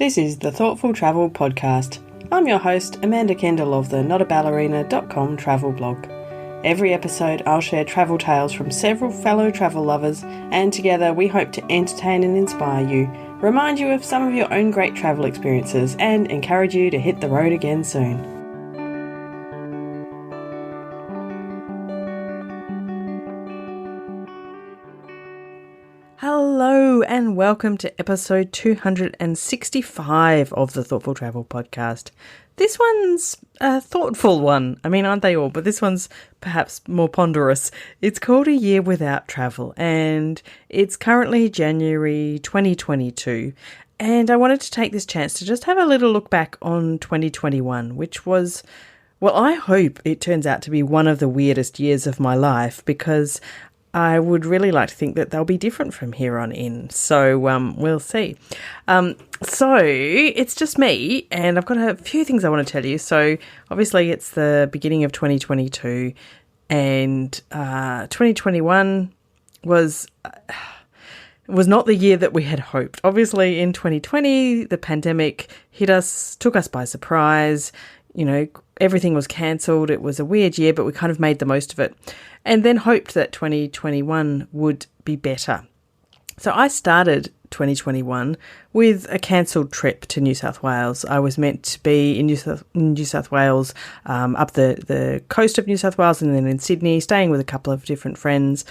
This is the Thoughtful Travel Podcast. I'm your host, Amanda Kendall of the notaballerina.com travel blog. Every episode I'll share travel tales from several fellow travel lovers, and together we hope to entertain and inspire you, remind you of some of your own great travel experiences, and encourage you to hit the road again soon. Hello and welcome to episode 265 of the Thoughtful Travel Podcast. This one's a thoughtful one. I mean, aren't they all? But this one's perhaps more ponderous. It's called A Year Without Travel, and it's currently January 2022. And I wanted to take this chance to just have a little look back on 2021, which was, well, I hope it turns out to be one of the weirdest years of my life, because I would really like to think that they'll be different from here on in. So we'll see. So it's just me, and I've got a few things I want to tell you. So obviously it's the beginning of 2022, and 2021 was not the year that we had hoped. Obviously in 2020, the pandemic hit us, took us by surprise. You know, everything was cancelled. It was a weird year, but we kind of made the most of it, and then hoped that 2021 would be better. So I started 2021 with a cancelled trip to New South Wales. I was meant to be in New South Wales, up the coast of New South Wales, and then in Sydney, staying with a couple of different friends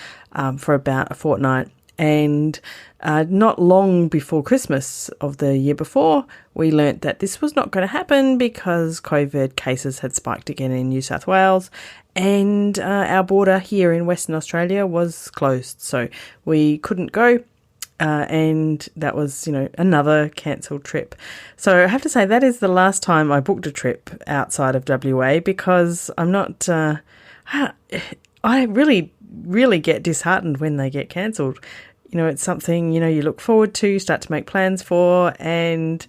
for about a fortnight. And not long before Christmas of the year before, we learnt that this was not going to happen because COVID cases had spiked again in New South Wales, and our border here in Western Australia was closed. So we couldn't go, and that was, another cancelled trip. So I have to say that is the last time I booked a trip outside of WA, because I'm not, I really, really get disheartened when they get cancelled. It's something, you look forward to, start to make plans for, and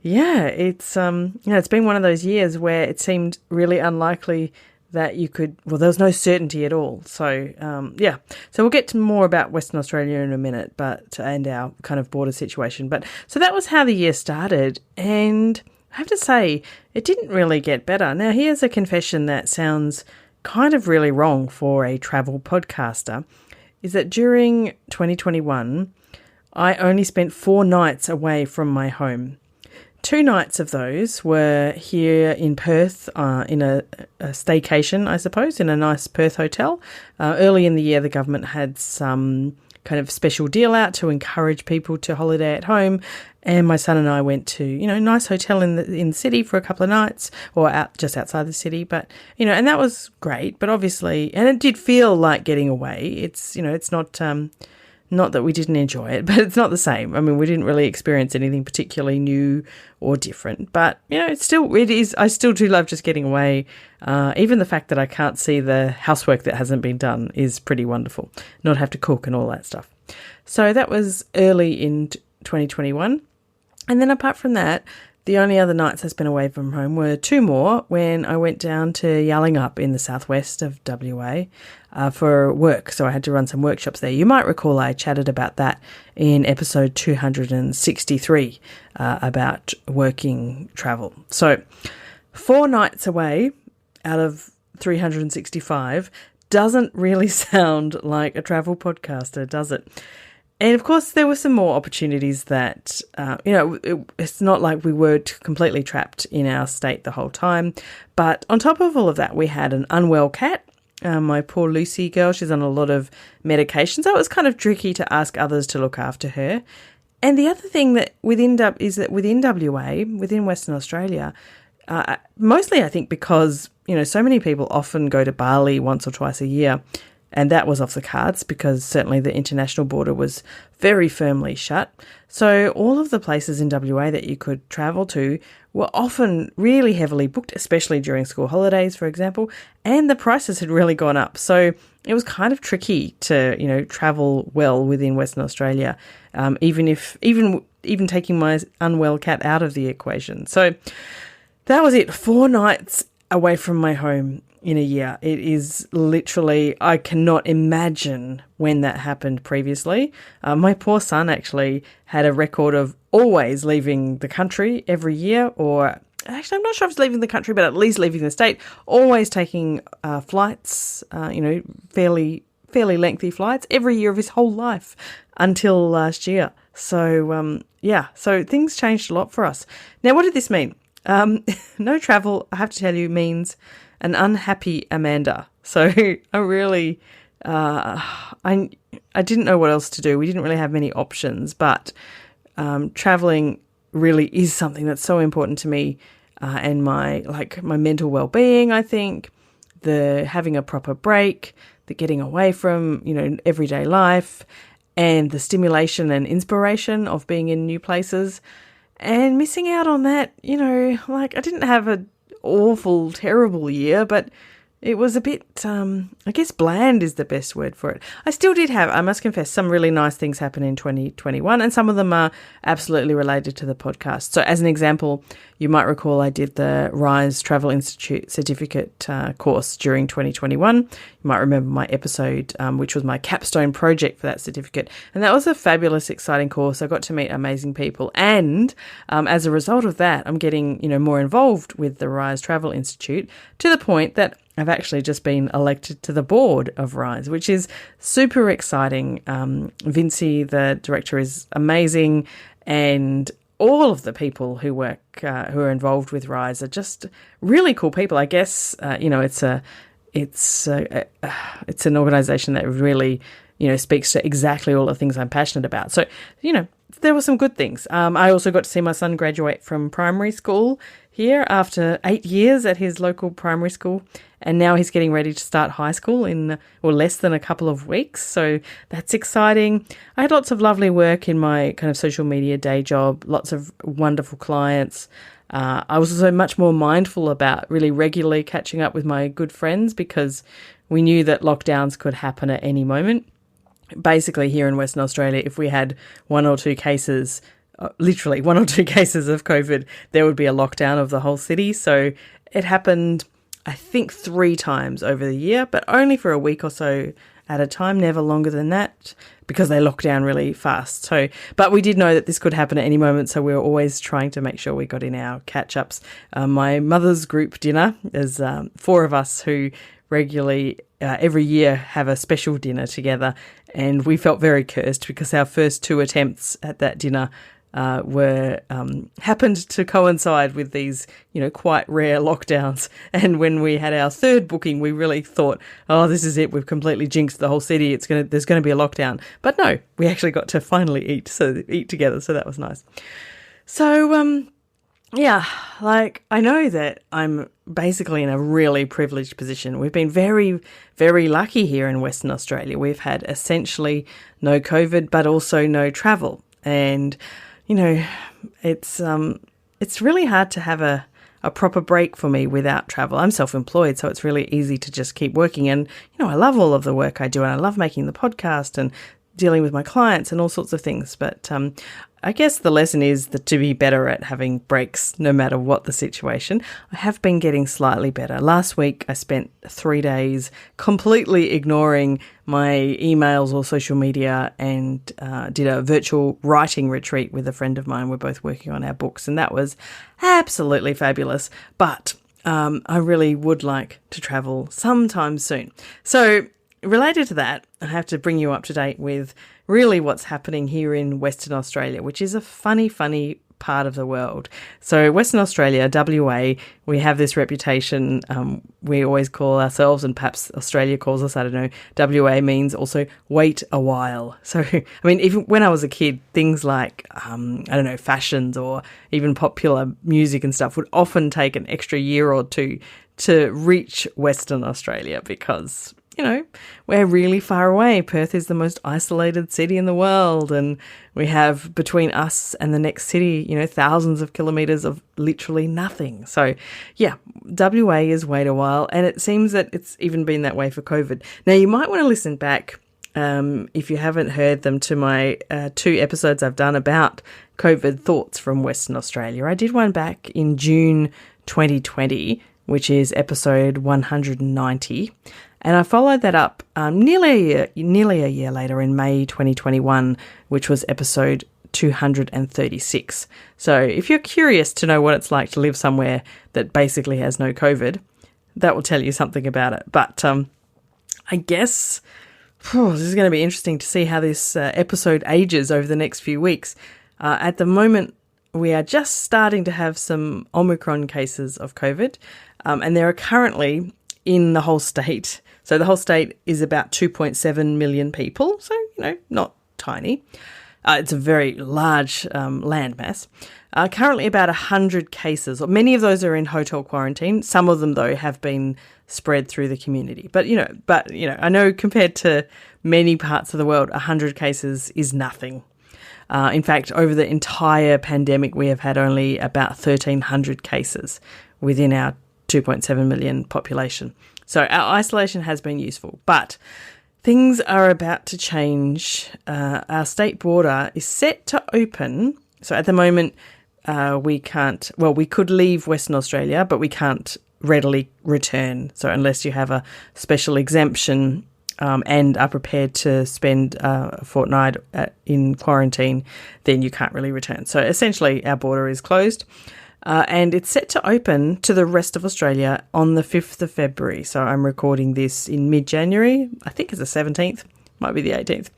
yeah, it's, it's been one of those years where it seemed really unlikely that you could, well, there was no certainty at all. So, so we'll get to more about Western Australia in a minute, and our kind of border situation. But so that was how the year started, and I have to say, it didn't really get better. Now, here's a confession that sounds kind of really wrong for a travel podcaster, is that during 2021, I only spent 4 nights away from my home. 2 nights of those were here in Perth, in a staycation, I suppose, in a nice Perth hotel. Early in the year, the government had some kind of special deal out to encourage people to holiday at home, and my son and I went to, a nice hotel in the city for a couple of nights, or just outside the city. But, and that was great. But obviously, and it did feel like getting away. It's, it's not that we didn't enjoy it, but it's not the same. I mean, we didn't really experience anything particularly new or different. But, it is. I still do love just getting away. Even the fact that I can't see the housework that hasn't been done is pretty wonderful. Not have to cook and all that stuff. So that was early in 2021. And then apart from that, the only other nights I spent away from home were 2 more, when I went down to Yallingup in the southwest of WA for work. So I had to run some workshops there. You might recall I chatted about that in episode 263 about working travel. So 4 nights away out of 365 doesn't really sound like a travel podcaster, does it? And of course, there were some more opportunities that, it's not like we were completely trapped in our state the whole time. But on top of all of that, we had an unwell cat. My poor Lucy girl, she's on a lot of medication. So it was kind of tricky to ask others to look after her. And the other thing that within WA, within Western Australia, mostly I think because, so many people often go to Bali once or twice a year. And that was off the cards because certainly the international border was very firmly shut. So all of the places in WA that you could travel to were often really heavily booked, especially during school holidays, for example, and the prices had really gone up. So it was kind of tricky to, travel well within Western Australia, even taking my unwell cat out of the equation. So that was it, 4 nights away from my home in a year. It is literally, I cannot imagine when that happened previously. My poor son actually had a record of always leaving the country every year, or actually I'm not sure if it's leaving the country, but at least leaving the state, always taking flights, fairly lengthy flights every year of his whole life until last year. So, so things changed a lot for us. Now, what did this mean? No travel, I have to tell you, means an unhappy Amanda. So I really, I didn't know what else to do. We didn't really have many options, but traveling really is something that's so important to me, and my mental well-being. I think the having a proper break, the getting away from everyday life, and the stimulation and inspiration of being in new places, and missing out on that. I didn't have an awful, terrible year, but it was a bit, I guess bland is the best word for it. I still did have, I must confess, some really nice things happen in 2021, and some of them are absolutely related to the podcast. So as an example, you might recall I did the Rise Travel Institute certificate course during 2021. You might remember my episode, which was my capstone project for that certificate. And that was a fabulous, exciting course. I got to meet amazing people. And as a result of that, I'm getting, more involved with the Rise Travel Institute, to the point that I've actually just been elected to the board of Rise, which is super exciting. Vinci, the director, is amazing, and all of the people who work, who are involved with Rise, are just really cool people. I guess it's an organisation that really speaks to exactly all the things I'm passionate about. So there were some good things. I also got to see my son graduate from primary school here after 8 years at his local primary school, and now he's getting ready to start high school in less than a couple of weeks. So that's exciting. I had lots of lovely work in my kind of social media day job, lots of wonderful clients. I was also much more mindful about really regularly catching up with my good friends, because we knew that lockdowns could happen at any moment. Basically, here in Western Australia, if we had one or two cases of COVID, there would be a lockdown of the whole city. So it happened, I think, 3 times over the year, but only for a week or so at a time, never longer than that, because they lock down really fast. So, but we did know that this could happen at any moment, so we were always trying to make sure we got in our catch-ups. My mother's group dinner, there's 4 of us who regularly every year have a special dinner together, and we felt very cursed because our first 2 attempts at that dinner happened to coincide with these, quite rare lockdowns. And when we had our 3rd booking, we really thought, oh, this is it. We've completely jinxed the whole city. There's going to be a lockdown. But no, we actually got to finally eat together. So that was nice. So, I know that I'm basically in a really privileged position. We've been very, very lucky here in Western Australia. We've had essentially no COVID, but also no travel. And it's really hard to have a proper break for me without travel. I'm self-employed, so it's really easy to just keep working. And, I love all of the work I do, and I love making the podcast and dealing with my clients and all sorts of things. But I guess the lesson is that to be better at having breaks no matter what the situation. I have been getting slightly better. Last week I spent 3 days completely ignoring my emails or social media, and did a virtual writing retreat with a friend of mine. We're both working on our books, and that was absolutely fabulous. But I really would like to travel sometime soon. So related to that, I have to bring you up to date with really what's happening here in Western Australia, which is a funny part of the world. So Western Australia, WA, we have this reputation. We always call ourselves, and perhaps Australia calls us, I don't know, WA means also wait a while. So, even when I was a kid, things like, fashions or even popular music and stuff would often take an extra year or 2 to reach Western Australia, because we're really far away. Perth is the most isolated city in the world, and we have between us and the next city, thousands of kilometres of literally nothing. So, WA is wait a while, and it seems that it's even been that way for COVID. Now, you might want to listen back, if you haven't heard them, to my 2 episodes I've done about COVID thoughts from Western Australia. I did one back in June 2020, which is episode 190. And I followed that up nearly a year later in May 2021, which was episode 236. So if you're curious to know what it's like to live somewhere that basically has no COVID, that will tell you something about it. But I guess this is going to be interesting to see how this episode ages over the next few weeks. At the moment, we are just starting to have some Omicron cases of COVID, and there are currently in the whole state. So the whole state is about 2.7 million people, so, not tiny. It's a very large landmass. Currently about 100 cases. Many of those are in hotel quarantine. Some of them, though, have been spread through the community. But I know compared to many parts of the world, 100 cases is nothing. In fact, over the entire pandemic, we have had only about 1,300 cases within our 2.7 million population. So our isolation has been useful, but things are about to change. Our state border is set to open. So at the moment, we could leave Western Australia, but we can't readily return. So unless you have a special exemption and are prepared to spend a fortnight in quarantine, then you can't really return. So essentially our border is closed. And it's set to open to the rest of Australia on the 5th of February. So I'm recording this in mid-January. I think it's the 17th. Might be the 18th.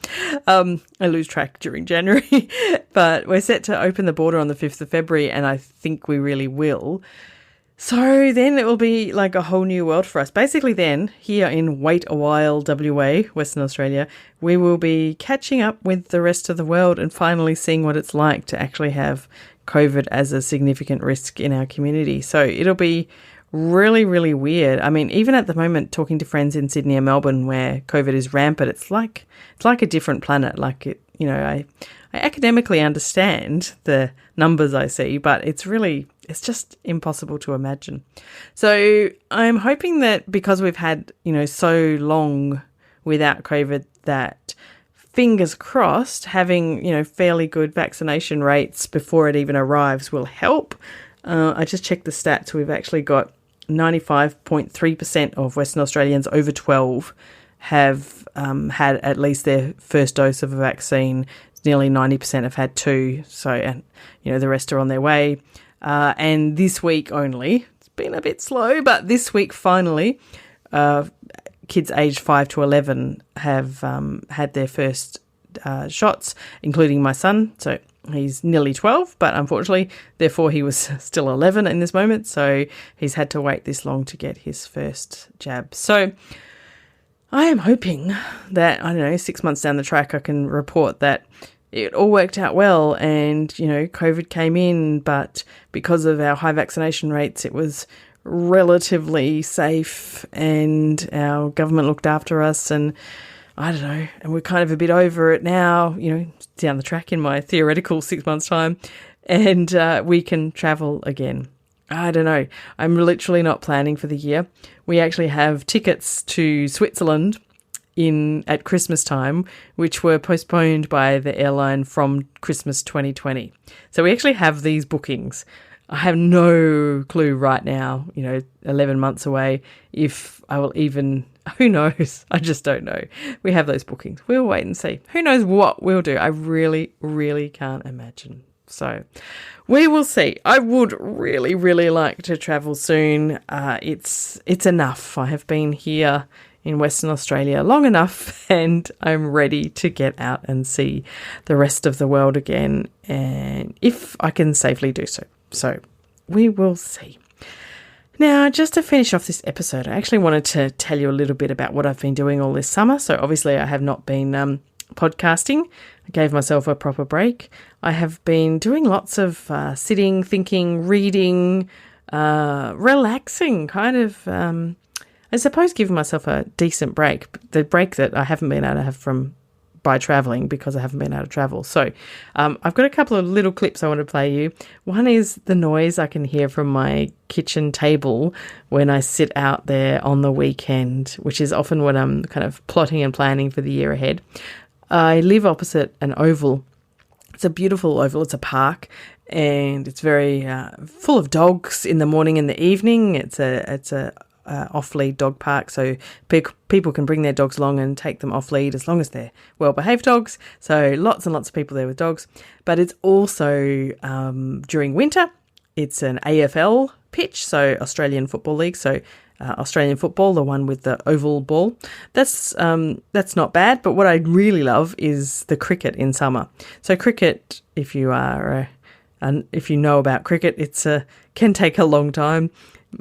I lose track during January. But we're set to open the border on the 5th of February, and I think we really will. So then it will be like a whole new world for us. Basically then, here in Wait a While, WA, Western Australia, we will be catching up with the rest of the world and finally seeing what it's like to actually have COVID as a significant risk in our community. So it'll be really, really weird. I mean, even at the moment, talking to friends in Sydney and Melbourne where COVID is rampant, it's like a different planet. Like it, I academically understand the numbers I see, but it's just impossible to imagine. So I'm hoping that because we've had, so long without COVID, that fingers crossed, having, fairly good vaccination rates before it even arrives will help. I just checked the stats. We've actually got 95.3% of Western Australians over 12 have had at least their first dose of a vaccine. Nearly 90% have had two. So, and the rest are on their way. And this week only, it's been a bit slow, but this week finally, kids aged 5 to 11 have had their first shots, including my son. So he's nearly 12, but unfortunately, therefore, he was still 11 in this moment. So he's had to wait this long to get his first jab. So I am hoping that, 6 months down the track, I can report that it all worked out well and, COVID came in, but because of our high vaccination rates, it was relatively safe and our government looked after us and I don't know, and we're kind of a bit over it now, down the track in my theoretical 6 months time, and we can travel again. I don't know. I'm literally not planning for the year. We actually have tickets to Switzerland at Christmas time, which were postponed by the airline from Christmas 2020. So we actually have these bookings. I have no clue right now, 11 months away, if I will even, who knows? I just don't know. We have those bookings. We'll wait and see. Who knows what we'll do? I really, really can't imagine. So we will see. I would really, really like to travel soon. It's enough. I have been here in Western Australia long enough and I'm ready to get out and see the rest of the world again, and if I can safely do so. So we will see. Now, just to finish off this episode, I actually wanted to tell you a little bit about what I've been doing all this summer. So obviously I have not been podcasting. I gave myself a proper break. I have been doing lots of sitting, thinking, reading, relaxing, kind of, I suppose giving myself a decent break. The break that I haven't been able to have by travelling because I haven't been able to travel. So I've got a couple of little clips I want to play you. One is the noise I can hear from my kitchen table when I sit out there on the weekend, which is often when I'm kind of plotting and planning for the year ahead. I live opposite an oval. It's a beautiful oval. It's a park and it's very full of dogs in the morning and the evening. It's a off-lead dog park, so people can bring their dogs along and take them off-lead as long as they're well-behaved dogs. So lots and lots of people there with dogs. But it's also during winter. It's an AFL pitch, so Australian Football League. So Australian football, the one with the oval ball. That's not bad. But what I really love is the cricket in summer. So cricket, if you are and if you know about cricket, it's can take a long time.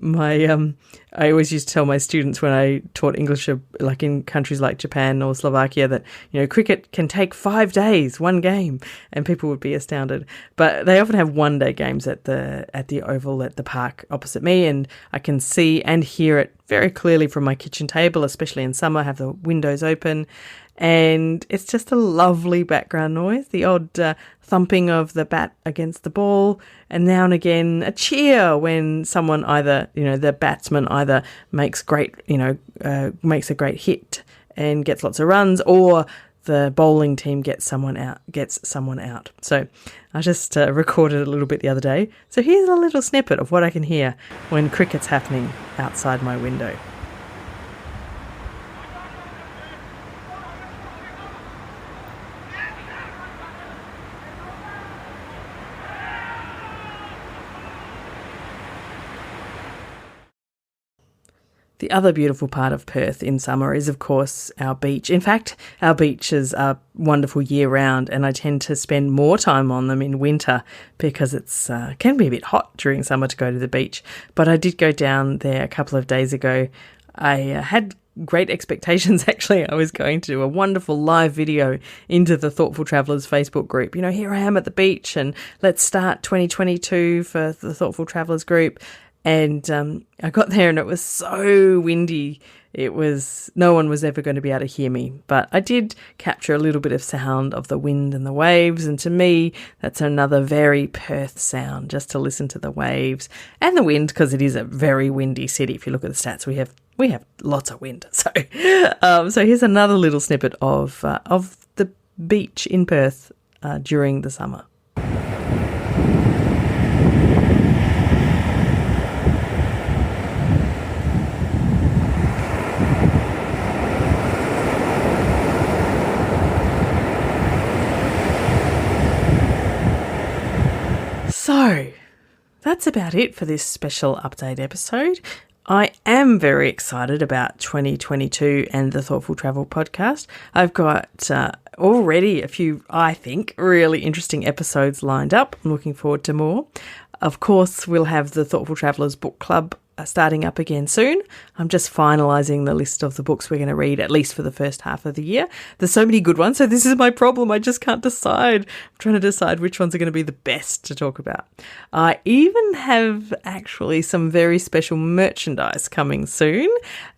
I always used to tell my students when I taught English, like in countries like Japan or Slovakia, that cricket can take 5 days, one game, and people would be astounded. But they often have 1-day games at the oval at the park opposite me, and I can see and hear it very clearly from my kitchen table, especially in summer. I have the windows open. And it's just a lovely background noise, the odd thumping of the bat against the ball, and now and again a cheer when someone either, the batsman either makes a great hit and gets lots of runs, or the bowling team gets someone out. So I just recorded a little bit the other day. So here's a little snippet of what I can hear when cricket's happening outside my window. The other beautiful part of Perth in summer is, of course, our beach. In fact, our beaches are wonderful year-round, and I tend to spend more time on them in winter because it's can be a bit hot during summer to go to the beach. But I did go down there a couple of days ago. I had great expectations, actually. I was going to do a wonderful live video into the Thoughtful Travellers Facebook group. Here I am at the beach, and let's start 2022 for the Thoughtful Travellers group. And I got there and it was so windy. No one was ever going to be able to hear me. But I did capture a little bit of sound of the wind and the waves. And to me, that's another very Perth sound, just to listen to the waves and the wind, because it is a very windy city. If you look at the stats, we have lots of wind. So here's another little snippet of the beach in Perth during the summer. So, that's about it for this special update episode. I am very excited about 2022 and the Thoughtful Travel podcast. I've got already a few, I think, really interesting episodes lined up. I'm looking forward to more. Of course, we'll have the Thoughtful Travellers Book Club starting up again soon. I'm just finalising the list of the books we're going to read, at least for the first half of the year. There's so many good ones, so this is my problem. I just can't decide. I'm trying to decide which ones are going to be the best to talk about. I even have actually some very special merchandise coming soon,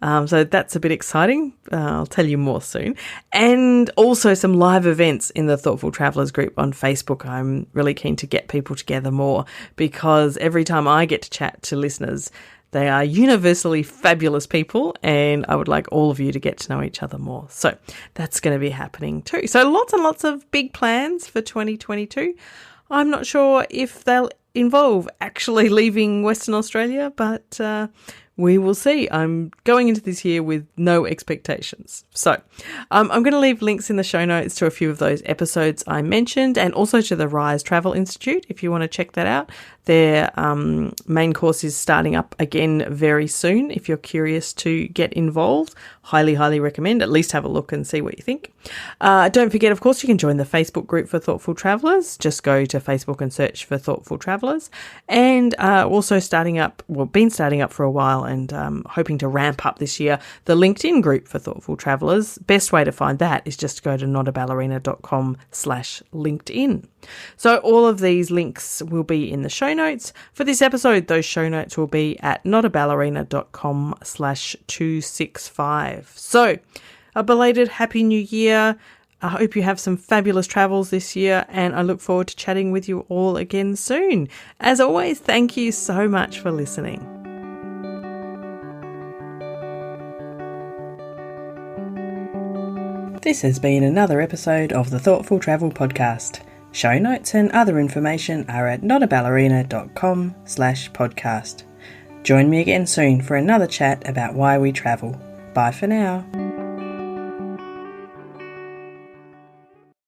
so that's a bit exciting. I'll tell you more soon. And also some live events in the Thoughtful Travellers group on Facebook. I'm really keen to get people together more, because every time I get to chat to listeners, they are universally fabulous people, and I would like all of you to get to know each other more. So that's going to be happening too. So lots and lots of big plans for 2022. I'm not sure if they'll involve actually leaving Western Australia, but we will see. I'm going into this year with no expectations. So I'm going to leave links in the show notes to a few of those episodes I mentioned, and also to the Rise Travel Institute if you want to check that out. Their main course is starting up again very soon. If you're curious to get involved, highly, highly recommend. At least have a look and see what you think. Don't forget, of course, you can join the Facebook group for Thoughtful Travellers. Just go to Facebook and search for Thoughtful Travellers. And also been starting up for a while, and hoping to ramp up this year, the LinkedIn group for Thoughtful Travellers. Best way to find that is just to go to notaballerina.com/LinkedIn. So all of these links will be in the show notes. For this episode, those show notes will be at notaballerina.com/265. So a belated Happy New Year. I hope you have some fabulous travels this year, and I look forward to chatting with you all again soon. As always, thank you so much for listening. This has been another episode of the Thoughtful Travel Podcast. Show notes and other information are at notaballerina.com/podcast. Join me again soon for another chat about why we travel. Bye for now.